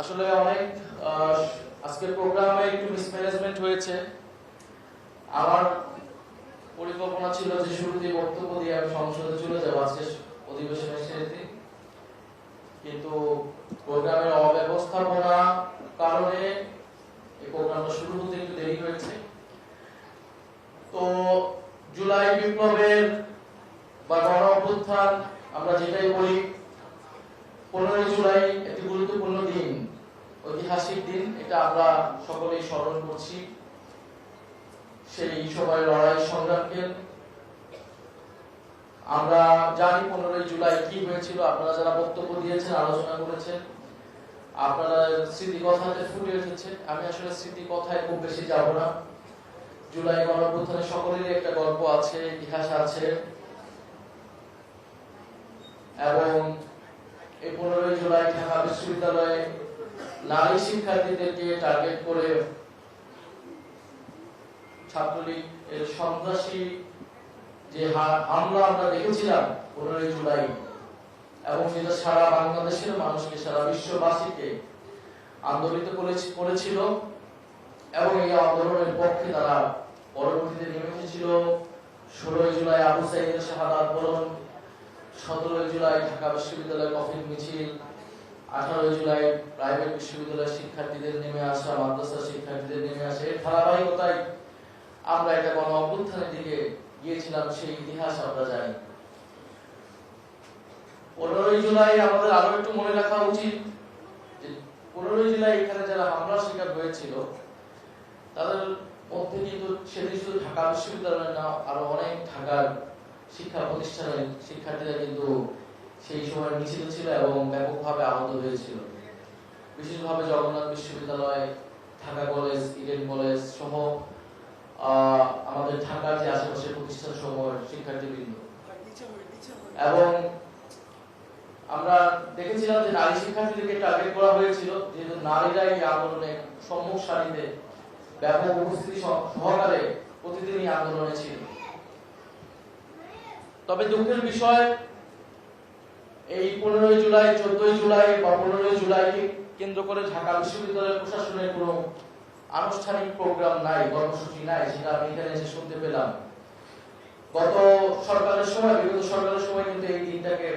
আসলে অনেক আজকের প্রোগ্রামে একটু মিসম্যানেজমেন্ট হয়েছে। আমার পরিকল্পনা ছিল যে শুরুতে বক্তব্য দিয়ে আমি সংসদে চলে যাবো আজকে অধিবেশনের শেষে, কিন্তু প্রোগ্রামের অব্যবস্থাপনা কারণে এই প্রোগ্রামটা শুরু হতে একটু দেরি হয়েছে। তো জুলাই বিপ্লবের বা গণ অভ্যুত্থান আমরা যেটাই বলি, 15 জুলাই একটি গুরুত্বপূর্ণ দিন, ঐতিহাসিক দিন। এটা আমরা সকলেই স্মরণ করছি সেই সবাই লড়াই সংগ্রামকে। আমরা জানি 15 জুলাই কি হয়েছিল। আপনারা যারা বক্তব্য দিয়েছেন, আলোচনা করেছেন, আপনারা স্মৃতি কথাতে ফুটে উঠেছে। আমি আসলে স্মৃতি কথায় খুব বেশি যাব না। জুলাই গণ অভ্যুত্থানের সকলেরই একটা গল্প আছে, ইতিহাস আছে, এবং এই 15 জুলাই ঢাকা বিশ্ববিদ্যালয়ে নারী শিক্ষার্থীদেরকে টার্গেট করে ছাত্রলীগ এর সন্ত্রাসী যে হামলা আমরা দেখেছিলাম 15 জুলাই, এবং সেটা সারা বাংলাদেশের মানুষকে, সারা বিশ্ববাসীকে আন্দোলিত করেছিল। এবং এই আন্দোলনের পক্ষে তারা পরবর্তীতে নেমে এসেছিল। 16 জুলাই আবু সাইদের শাহাদাত বরণ, 17 জুলাই ঢাকা বিশ্ববিদ্যালয় কফিন মিছিল, 18 জুলাই প্রাইভেট বিশ্ববিদ্যালয়ের শিক্ষার্থীদের নেমে আসা, মাদ্রাসার শিক্ষার্থীদের নেমে আসা, এর ধারাবাহিকতায় আমরা একটা গণ অভ্যুত্থানের দিকে গিয়েছিলাম। সেই ইতিহাস আমরা জানি। 15 জুলাই আমাদের আরো একটু মনে রাখা উচিত যে 15 জুলাই এখানে যারা হামলার শিকার হয়েছিল তাদের মধ্যে কিন্তু সেদিন শুধু ঢাকা বিশ্ববিদ্যালয় না, আরো অনেক ঢাকার শিক্ষা প্রতিষ্ঠানের শিক্ষার্থীরা কিন্তু সেই সময় মিছিল ছিল এবং ব্যাপকভাবে আহত হয়েছিল। বিশেষভাবে জগন্নাথ বিশ্ববিদ্যালয়, ঢাকা কলেজ, ইডেন কলেজ সহ আমাদের ঢাকার যে আশেপাশের প্রতিষ্ঠান সমূহের শিক্ষার্থীবৃন্দ। এবং আমরা দেখেছিলাম যে নারী শিক্ষার্থীদেরকে টার্গেট করা হয়েছিল, যেহেতু নারীরা এই আন্দোলনে সম্মুখ সারিতে ব্যাপক উপস্থিতি সহকারে প্রতিদিনই আন্দোলনে ছিল। তবে দুঃখের বিষয়, এই 15 জুলাই, 14 জুলাই বা 15 জুলাইকে কেন্দ্র করে ঢাকা বিশ্ববিদ্যালয়ের প্রশাসনের কোনো আনুষ্ঠানিক প্রোগ্রাম নাই, কর্মসূচি নাই, সেটা আমি এখানে এসে শুনতে পেলাম। গত সরকারের সময়, বিগত সরকারের সময় কিন্তু এই দিনটাকে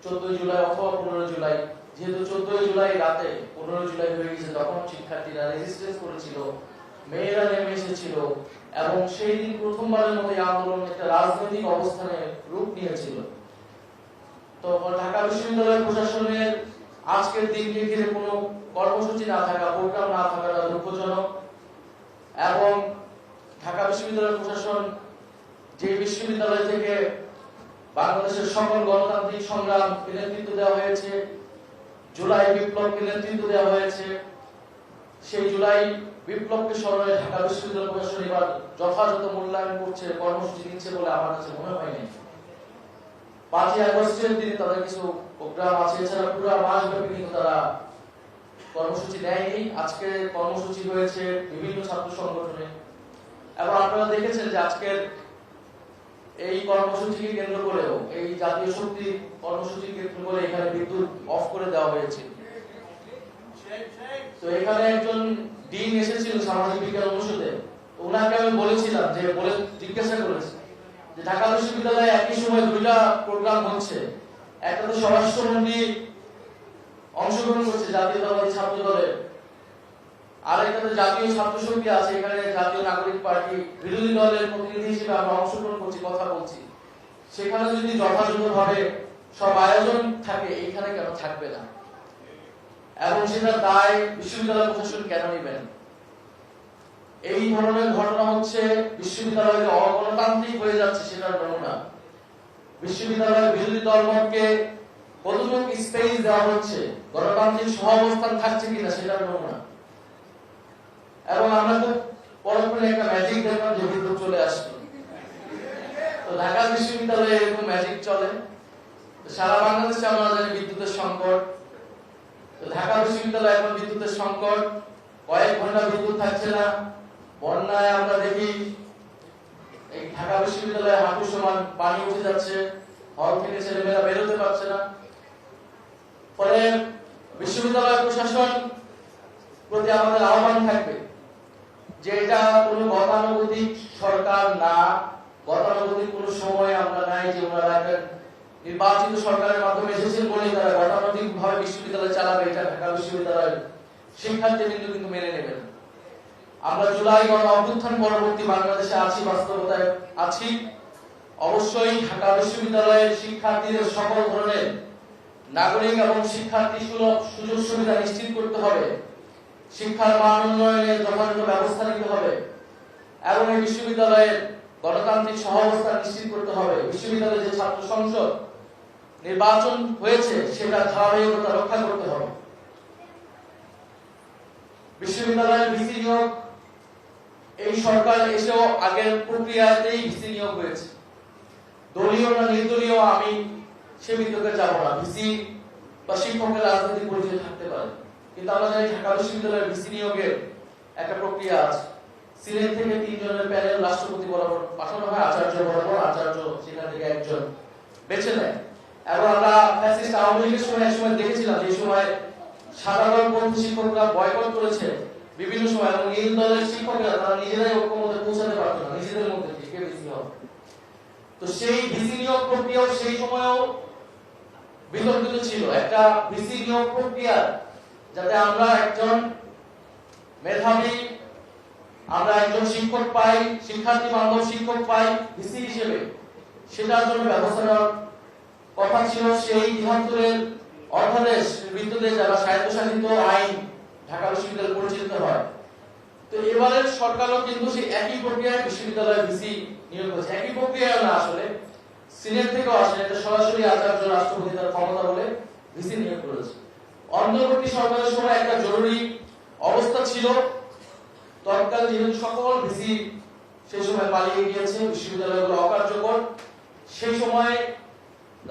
14 জুলাই অথবা 15 জুলাই, যেহেতু 14 জুলাই রাতে 15 জুলাই হয়ে গেছে, তখন শিক্ষার্থীরা রেজিস্ট্রেশন করেছিল, মেয়েরা নেমে এসেছিল, এবং সেই দিন প্রথমবারের মতো এই আন্দোলন একটা রাজনৈতিক অবস্থানে রূপ নিয়েছিল। তো ঢাকা বিশ্ববিদ্যালয় প্রশাসনের আজকের দিনকে ঘিরে কোনো কর্মসূচি না থাকা, প্রোগ্রাম না থাকাটা দুঃখজনক। এবং ঢাকা বিশ্ববিদ্যালয় প্রশাসন, যে বিশ্ববিদ্যালয় থেকে বাংলাদেশের সকল গণতান্ত্রিক সংগ্রামকে নেতৃত্ব দেওয়া হয়েছে, জুলাই বিপ্লবকে নেতৃত্ব দেওয়া হয়েছে, সেই জুলাই বিপ্লবকে স্মরণে ঢাকা বিশ্ববিদ্যালয় প্রশাসন এবার যথাযথ মূল্যায়ন করছে, কর্মসূচি দিচ্ছে বলে আমার কাছে মনে হয়নি। 5 আগস্টের দিনে তাদের কিছু প্রোগ্রাম আছে, এছাড়া পুরো মাসব্যাপী কিন্তু তারা কর্মসূচি দেয়নি। আজকে কর্মসূচি হয়েছে বিভিন্ন ছাত্র সংগঠনে, এবং আপনারা দেখেছেন যে আজকের এই কর্মসূচিকে কেন্দ্র করেও, এই জাতীয় শক্তি কর্মসূচিকে কেন্দ্র করে এখানে বিদ্যুৎ অফ করে দেওয়া হয়েছে। তো এখানে একজন ডিন এসেছিল সামাজিক বিজ্ঞান অনুষদে, ওনাকে আমি বলেছিলাম যে, জিজ্ঞাসা করেছি যে ঢাকা বিশ্ববিদ্যালয়ে একই সময় 2টা প্রোগ্রাম হচ্ছে, একটা তো স্বরাষ্ট্রমন্ত্রী অংশগ্রহণ করছে জাতীয়তাবাদী ছাত্র দলের, আর একটা তো জাতীয় ছাত্র শক্তি আছে, এখানে জাতীয় নাগরিক পার্টি বিরোধী দলের প্রতিনিধি হিসেবে আমরা অংশগ্রহণ করছি, কথা বলছি। সেখানে যদি যথাযথভাবে সব আয়োজন থাকে, এইখানে কেন থাকবে না? এবং সেটা দায় বিশ্ববিদ্যালয় প্রশাসন কেন নেবেন? এই ধরনের ঘটনা হচ্ছে বিশ্ববিদ্যালয়ে অগণতান্ত্রিক হয়ে যাচ্ছে, সেটার নমুনা। বিশ্ববিদ্যালয়ের বিরোধী দলমতকে কতটুকু স্পেস দেওয়া হচ্ছে, গণতান্ত্রিক সহাবস্থান থাকছে কিনা, সেটার নমুনা। এবং আমরা খুব পরক্ষণে একটা ম্যাজিক দেখলাম যে বিদ্যুৎ চলে আসলো। তো ঢাকা বিশ্ববিদ্যালয়ে এরকম ম্যাজিক চলে। সারা বাংলাদেশে আমরা জানি বিদ্যুতের সংকট। তো ঢাকা বিশ্ববিদ্যালয়ে এখন বিদ্যুতের সংকট, কয়েক ঘন্টা বিদ্যুৎ থাকছে না। বন্যায় আমরা দেখি এই ঢাকা বিশ্ববিদ্যালয়ে হাঁটু সমান পানি উঠে যাচ্ছে, হল থেকে ছেলেমেয়েরা বেরোতে পারছে না। ফলে বিশ্ববিদ্যালয় প্রশাসন প্রতি আমাদের আহ্বান থাকবে যে এটা কোনো গতানুগতিক সরকার না, গতানুগতিক কোনো সময় আমরা নাই যে ওনারা একটা নির্বাচিত সরকারের মাধ্যমে এসেছেন বলে তারা গতানুগতিক ভাবে বিশ্ববিদ্যালয় চালাবে, এটা ঢাকা বিশ্ববিদ্যালয়ের শিক্ষার্থীবৃন্দ কিন্তু মেনে নেবেন। আমরা জুলাই গণ অভ্যুত্থান পরবর্তী বাংলাদেশে আছি, বাস্তবতায় আছি। অবশ্যই ঢাকা বিশ্ববিদ্যালয়ের শিক্ষার্থীদের সকল ধরনের নাগরিক এবং শিক্ষার্থী সুলভ সুযোগ সুবিধা নিশ্চিত করতে হবে, শিক্ষার মান উন্নয়নে যথাযথ ব্যবস্থা নিতে হবে এবং এই বিশ্ববিদ্যালয়ের গণতান্ত্রিক সহাবস্থান নিশ্চিত করতে হবে। বিশ্ববিদ্যালয়ে যে ছাত্র সংসদ নির্বাচন হয়েছে সেটা ধারাবাহিকতা রক্ষা করতে হবে। বিশ্ববিদ্যালয়ের ভিসি নিয়োগ এই সরকার এসেও আগের প্রক্রিয়াতেই ভিসি নিয়োগ হয়েছে। দলীয় না নির্দলীয় আমি সে বিতর্কে যাব না। ভিসি বা শিক্ষকের রাজনৈতিক পরিচয় থাকতে পারে, কিন্তু আমরা জানি ঢাকা বিশ্ববিদ্যালয়ের ভিসি নিয়োগের একটা প্রক্রিয়া আছে। সিলেট থেকে 3 জনের প্যানেল রাষ্ট্রপতি বরাবর পাঠানো হয়, আচার্য বরাবর, আচার্য সেখান থেকে একজন বেছে নেয়। এবং আমরা ফ্যাসিস্ট আওয়ামী লীগের সময় দেখেছিলাম যে সময় সাধারণপন্থী শিক্ষকরা বয়কট করেছে বিভিন্ন সময়, এবং নীল দলের শিক্ষকরা তারা নিজেরাই ঐক্যমতে পৌঁছাতে পারত না নিজেদের মধ্যে কে ভিসি হবে। তো সেই ভিসি নিয়োগ প্রক্রিয়াও সেই সময়ও বিতর্কিত ছিল। একটা ভিসি নিয়োগ প্রক্রিয়া যাতে আমরা একজন মেধাবী, আমরা একজন শিক্ষক পাই, শিক্ষার্থী বান্ধব শিক্ষক পাই ভিসি হিসেবে, সেটার জন্য ব্যবস্থা নেওয়ার কথা ছিল। সেই ৭৩-এর অধ্যাদেশ ভিত্তিতে যারা স্বায়ত্তশাসিত আইন ঢাকা বিশ্ববিদ্যালয় পরিচালিত হয়। তো এবারের সরকারও কিন্তু সেই একই প্রক্রিয়ায় বিশ্ববিদ্যালয়ে ভিসি নিয়োগ করেছে। একই প্রক্রিয়া না, আসলে সিনেট থেকেও আসে, এটা সরাসরি আচার্য রাষ্ট্রপতি তার ক্ষমতা বলে ভিসি নিয়োগ করেছে। অন্তর্বর্তী সরকারের সময় একটা জরুরি অবস্থা ছিল, তৎকাল যেহেতু সকল ভিসি সেই সময় পালিয়ে গিয়েছে, বিশ্ববিদ্যালয়গুলো অকার্যকর, সেই সময়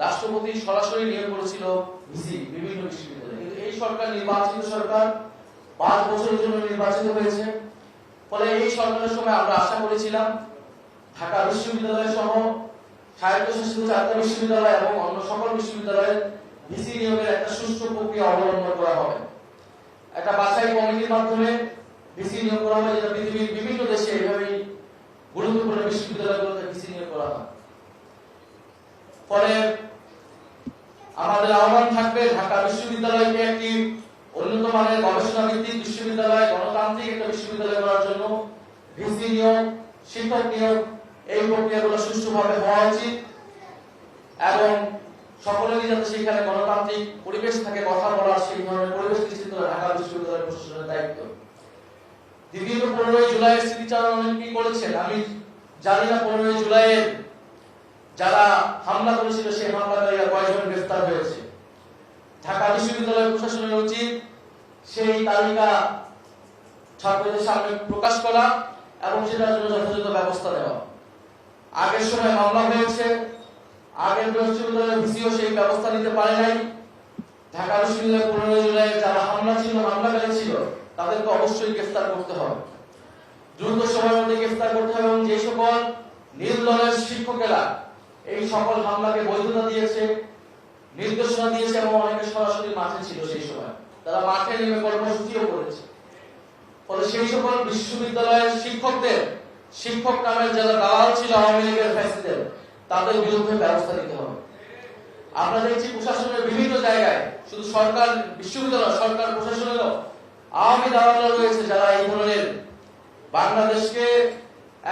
রাষ্ট্রপতি সরাসরি নিয়োগ করেছিল ভিসি বিভিন্ন বিশ্ববিদ্যালয়ে। কিন্তু এই সরকার নির্বাচিত সরকার 5 বছরের জন্য নির্বাচিত হয়েছে। ফলে এই সরকারের সময় আমরা আশা করেছিলাম ঢাকা বিশ্ববিদ্যালয় সহ স্বায়ত্তশাসিত 4টা বিশ্ববিদ্যালয় এবং অন্য সকল বিশ্ববিদ্যালয়ের ভিসি নিয়োগের একটা সুষ্ঠু প্রক্রিয়া অবলম্বন করা হবে। একটা বাছাই কমিটির মাধ্যমে ভিসি নিয়োগ করা হবে, যেটা পৃথিবীর বিভিন্ন দেশে এইভাবেই গুরুত্বপূর্ণ বিশ্ববিদ্যালয়গুলোতে ভিসি নিয়োগ করা হয়। ফলে আমাদের আহ্বান থাকবে ঢাকা বিশ্ববিদ্যালয়কে একটি উন্নত মানের গবেষণা ভিত্তিক বিশ্ববিদ্যালয়, গণতান্ত্রিক একটা বিশ্ববিদ্যালয় করার জন্য ভিসি নিয়োগ, শিক্ষক নিয়োগ, এই প্রক্রিয়াগুলো সুষ্ঠুভাবে হওয়া উচিত এবং সকলেরই যাতে সেখানে গণতান্ত্রিক পরিবেশ থাকে, কথা বলার সেই ধরনের পরিবেশ নিশ্চিত করা ঢাকা বিশ্ববিদ্যালয় প্রশাসনের দায়িত্ব। দ্বিতীয়ত 15 জুলাইয়ের স্মৃতিচারণ কি করেছেন আমি জানি না। 15 জুলাইয়ের যারা হামলা করেছিল সেই হামলাকারীরা কয়জন গ্রেফতার হয়েছে। ঢাকা বিশ্ববিদ্যালয় প্রশাসনের উচিত সেই তালিকা ছাত্রদের সামনে প্রকাশ করা এবং সেটার জন্য যথাযথ ব্যবস্থা নেওয়া। আগের সময় মামলা হয়েছে, আগের বিশ্ববিদ্যালয়ের ভিসিও সেই ব্যবস্থা নিতে পারে নাই। ঢাকা বিশ্ববিদ্যালয়ে 15 জুলাই যারা হামলাকারী ছিল তাদেরকে অবশ্যই গ্রেফতার করতে হবে, দ্রুত সময়ের মধ্যে গ্রেফতার করতে হবে। এবং যে সকল নীল দলের শিক্ষকেরা এই সকল হামলাকে বৈধতা দিয়েছে, নির্দেশনা দিয়েছে এবং অনেকে সরাসরি মাঠে ছিল সেই সময়, তারা মাঠে নেমে কর্মসূচিও করেছে। ফলে সেই সকল বিশ্ববিদ্যালয়ের শিক্ষকদের, শিক্ষক নামের যারা দালাল ছিল আওয়ামী লীগের ফ্যাসিদের, তাদের বিরুদ্ধে ব্যবস্থা নিতে হবে। আমরা দেখছি প্রশাসনের বিভিন্ন জায়গায়, শুধু সরকার বিশ্ববিদ্যালয়, সরকার প্রশাসনেরও আওয়ামী দালালরা রয়েছে যারা এই ধরনের বাংলাদেশকে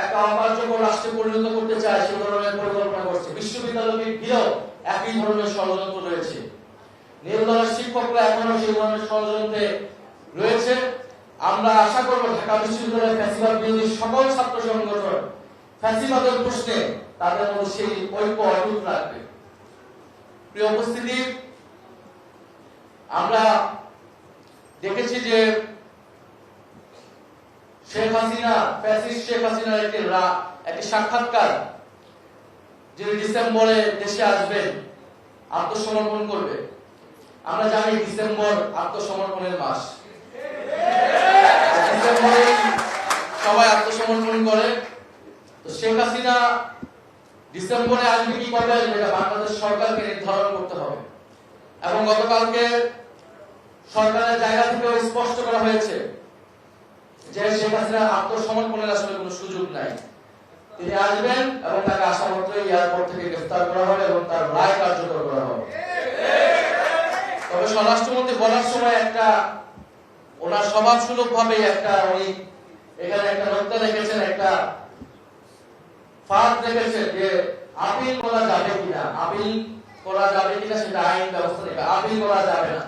একটা অকার্যকর রাষ্ট্রে পরিণত করতে চায়, সে ধরনের পরিকল্পনা করছে। বিশ্ববিদ্যালয়কে ঘিরেও একই ধরনের ষড়যন্ত্র রয়েছে। নীল দলের শিক্ষকরা এখনো সেই ধরনের ষড়যন্ত্রে রয়েছে। আমরা আশা করব ঢাকা বিশ্ববিদ্যালয়ের ফ্যাসিবাদ বিরোধী সকল ছাত্র সংগঠন ফ্যাসিবাদের প্রশ্নে তাদের মধ্যে সেই ঐক্য অটুট রাখবে। প্রিয় উপস্থিতি, আমরা দেখেছি যে শেখ হাসিনা, ফ্যাসিস্ট শেখ হাসিনার একটি সাক্ষাৎকার, যিনি ডিসেম্বরে দেশে আসবেন, আত্মসমর্পণ করবে। আমরা জানি ডিসেম্বর আত্মসমর্পণের মাস, ডিসেম্বরে সবাই আত্মসমর্পণ করে। তো শেখ হাসিনা ডিসেম্বরে আসবে কি করবে, এটা বাংলাদেশ সরকারকে নির্ধারণ করতে হবে। এবং গতকালকে সরকারের জায়গা থেকে স্পষ্ট করা হয়েছে যে শেখ হাসিনা আত্মসমর্পণের আসলে কোনো সুযোগ নাই। তিনি আসবেন এবং তাকে আসা মাত্রই এয়ারপোর্ট থেকে গ্রেফতার করা হবে এবং তার রায় কার্যকর করা হবে। তবে স্বরাষ্ট্রমন্ত্রী বলার সময় একটা ওনার স্বভাব সুলভ ভাবে একটা উনি এখানে একটা নোক্তা রেখেছেন, একটা ফাঁদ রেখেছেন যে আপিল করা যাবে কিনা, আপিল করা যাবে কিনা সেটা আইন ব্যবস্থা থেকে আপিল করা যাবে না।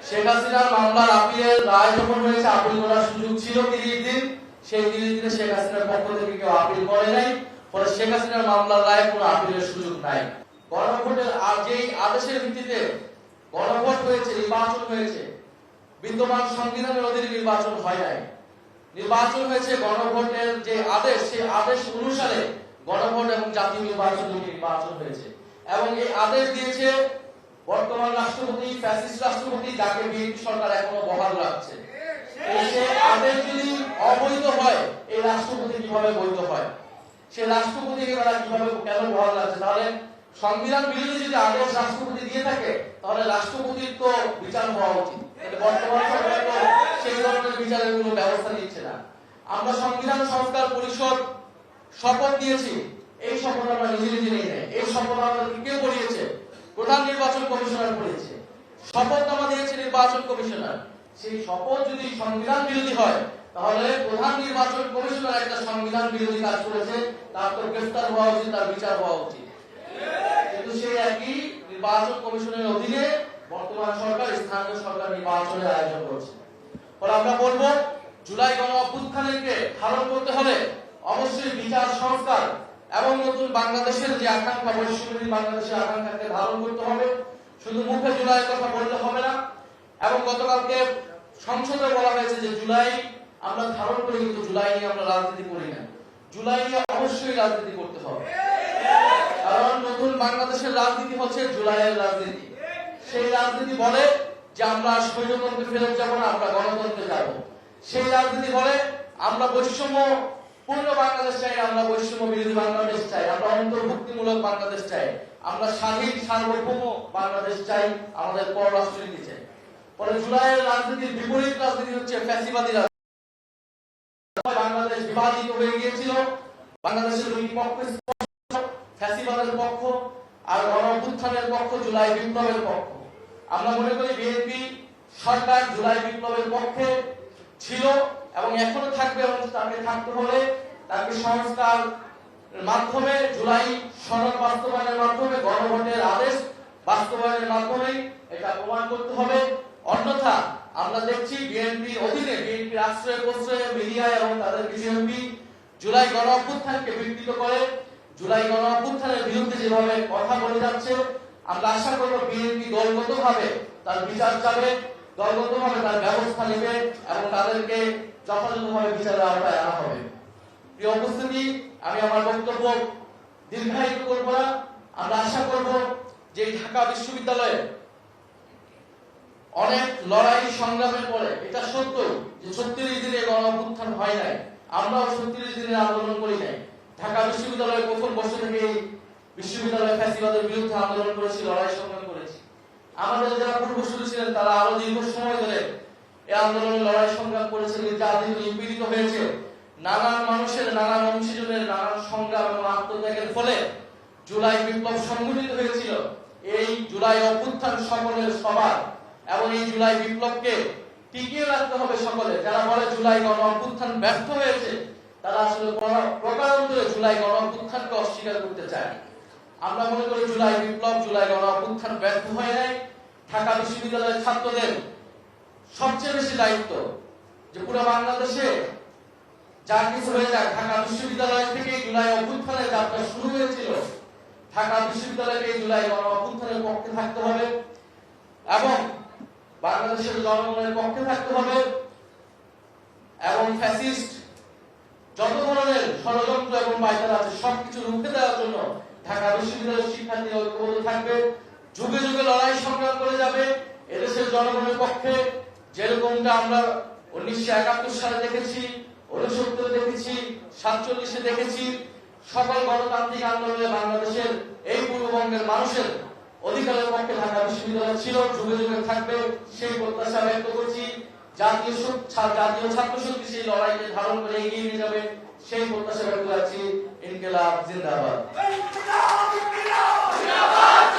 শেখ হাসিনার মামলার আপিলের রায় যখন হয়েছে আপিল করার সুযোগ ছিল 30 দিন, সেই 30 দিনে শেখ হাসিনার পক্ষ থেকে কেউ আপিল করে নাই, ফলে শেখ হাসিনার মামলার রায়ে কোনো আপিলের সুযোগ নাই। গণভোটের যেই আদেশের ভিত্তিতে গণভোট হয়েছে, নির্বাচন হয়েছে, বিদ্যমান সংবিধানের অধীনে নির্বাচন হয় নাই, নির্বাচন হয়েছে গণভোটের যে আদেশ, সেই আদেশ অনুসারে গণভোট এবং জাতীয় নির্বাচন নির্বাচন হয়েছে এবং এই আদেশ দিয়েছে বর্তমান রাষ্ট্রপতি, ফ্যাসিস্ট রাষ্ট্রপতি, যাকে বিএনপি সরকার এখনো বহাল রাখছে। সেই আদেশ যদি অবৈধ হয়, এই রাষ্ট্রপতি কিভাবে বৈধ হয়? সেই রাষ্ট্রপতিকে তারা কিভাবে কেন বহাল রাখছে? তাহলে সংবিধান বিরোধী যদি আদেশ রাষ্ট্রপতি দিয়ে থাকে, তাহলে রাষ্ট্রপতির তো বিচার হওয়া উচিত। বর্তমান সরকার তো সেই ধরনের বিচারের কোনো ব্যবস্থা নিচ্ছে না। আমরা সংবিধান সংস্কার পরিষদ শপথ দিয়েছি, এই শপথ আমরা নিজে নিজে নিয়ে নেই। এই শপথ আমাদেরকে কে পড়িয়েছে? প্রধান নির্বাচন কমিশনার পড়িয়েছে। শপথনামা দিয়েছে নির্বাচন কমিশনার। সেই শপথ যদি সংবিধান বিরোধী হয়, তাহলে প্রধান নির্বাচন কমিশনার একটা সংবিধান বিরোধী কাজ করেছে, তার তো গ্রেফতার হওয়া উচিত, তার বিচার হওয়া উচিত। কিন্তু সেই একই নির্বাচন কমিশনের অধীনে বর্তমান সরকার, স্থানীয় সরকার নির্বাচনের আয়োজন করছে। ফলে আমরা বলবো, জুলাই গণ অভ্যুত্থানকে ধারণ করতে হলে অবশ্যই বিচার সংস্কার এবং নতুন বাংলাদেশের যে আকাঙ্ক্ষা, বৈশ্বিক বাংলাদেশের আকাঙ্ক্ষাকে ধারণ করতে হবে। শুধু মুখে জুলাইয়ের কথা বললে হবে না। এবং গতকালকে সংসদে বলা হয়েছে যে জুলাই আমরা ধারণ করি, কিন্তু জুলাই নিয়ে আমরা রাজনীতি করি না। জুলাই নিয়ে অবশ্যই রাজনীতি করতে হবে, কারণ নতুন বাংলাদেশের রাজনীতি হচ্ছে জুলাইয়ের রাজনীতি। সেই রাজনীতি বলে যে আমরা স্বৈরতন্ত্রে ফেরত যাব না, আমরা গণতন্ত্রে যাব। সেই রাজনীতি বলে আমরা বৈষম্য পূর্ণ বাংলাদেশ চাই, আমরা বৈষম্য বিরোধী বাংলাদেশ চাই, আমরা অন্তর্ভুক্তিমূলক বাংলাদেশ চাই, আমরা স্বাধীন সার্বভৌম বাংলাদেশ চাই, আমাদের পররাষ্ট্রনীতি চাই। ফলে জুলাইয়ের রাজনীতির বিপরীত রাজনীতি হচ্ছে ফ্যাসিবাদী রাজনীতি। বাংলাদেশ বিভাজিত হয়ে গিয়েছিল, বাংলাদেশের দুই পক্ষ, ফ্যাসিবাদের পক্ষ আর গণ অভ্যুত্থানের পক্ষ, জুলাই বিপ্লবের পক্ষ। আমরা মনে করি বিএনপি সরকার জুলাই বিপ্লবের পক্ষে ছিল এবং এখনো থাকবে, এবং তাকে থাকতে হলে তাকে সংস্কার মাধ্যমে, জুলাই সনদ বাস্তবায়নের মাধ্যমে, গণভোটের আদেশ বাস্তবায়নের মাধ্যমে এটা প্রমাণ করতে হবে। অন্যথা আমরা দেখছি বিএনপি অধীনে, বিএনপির আশ্রয় প্রশ্রয়ে মিডিয়া এবং তাদের কিছু এমপি জুলাই গণ অভ্যুত্থানকে বিকৃত করে, জুলাই গণ অভ্যুত্থানের বিরুদ্ধে যেভাবে কথা বলে যাচ্ছে, আমরা আশা করব বিএনপি দলগতভাবে তার বিচার চাবে, দলগতভাবে তার ব্যবস্থা নেবে এবং তাদেরকে যথাযথভাবে বিচারের আওতায় আনা হবে। প্রিয় উপস্থিতি, আমি আমার বক্তব্য দীর্ঘায়িত করব না। আমরা আশা করব যে ঢাকা বিশ্ববিদ্যালয়ে অনেক লড়াই সংগ্রামের পরে এটা সত্য যে 36 দিনে গণ অভ্যুত্থান হয় নাই, আমরাও 36 দিনের আন্দোলন করি নাই। ঢাকা বিশ্ববিদ্যালয়ের প্রথম বর্ষ থেকে বিশ্ববিদ্যালয় ফ্যাসিবাদের বিরুদ্ধে আন্দোলন করেছি, লড়াই সংগ্রাম করেছি। আমাদের যারা পূর্বসূরি ছিলেন তারা আরো দীর্ঘ সময় ধরে এই আন্দোলনে লড়াই সংগ্রাম করেছে, নির্যাতিত নিপীড়িত হয়েছে। নানান মানুষের, নানান অংশীজনের নানান সংগ্রাম এবং আত্মত্যাগের ফলে জুলাই বিপ্লব সংগঠিত হয়েছিল। এই জুলাই অভ্যুত্থান সকলের সবার, এবং এই জুলাই বিপ্লবকে টিকিয়ে রাখতে হবে সকলে। যারা বলে জুলাই গণ অভ্যুত্থান ব্যর্থ হয়েছে, তারা আসলে প্রকারান্তরে জুলাই গণ অভ্যুত্থানকে অস্বীকার করতে চায়। আমরা মনে করি জুলাই বিপ্লব, জুলাই গণ অভ্যুত্থান ব্যর্থ হয় নাই। ঢাকা বিশ্ববিদ্যালয়ের ছাত্রদের সবচেয়ে বেশি দায়িত্ব যে পুরো বাংলাদেশে যা কিছু হয়ে যায়, ঢাকা বিশ্ববিদ্যালয় থেকে জুলাই অভ্যুত্থানের যাত্রা শুরু হয়েছিল, ঢাকা বিশ্ববিদ্যালয়কে জুলাই গণ অভ্যুত্থানের পক্ষে থাকতে হবে এবং বাংলাদেশের জনগণের পক্ষে থাকতে হবে এবং ফ্যাসিস্ট যত ধরনের ষড়যন্ত্র এবং পায়তারা আছে সবকিছু রুখে দেওয়ার জন্য ঢাকা বিশ্ববিদ্যালয়ের শিক্ষার্থীরা ঐক্যবদ্ধ থাকবে, যুগে যুগে লড়াই সংগ্রাম করে যাবে এদেশের জনগণের পক্ষে। যেরকমটা আমরা 1971 সালে দেখেছি, 69 দেখেছি, 47 দেখেছি। সকল গণতান্ত্রিক আন্দোলনে বাংলাদেশের এই পূর্ববঙ্গের মানুষের অধিকারের পক্ষে ঢাকা বিশ্ববিদ্যালয় ছিল, যুগে যুগে থাকবে, সেই প্রত্যাশা ব্যক্ত করছি। জাতীয় ছাত্র শক্তি সেই লড়াইকে ধারণ করে এগিয়ে নিয়ে যাবে, সেই প্রত্যাশা ব্যক্ত করছি। ইনকিলাব জিন্দাবাদ।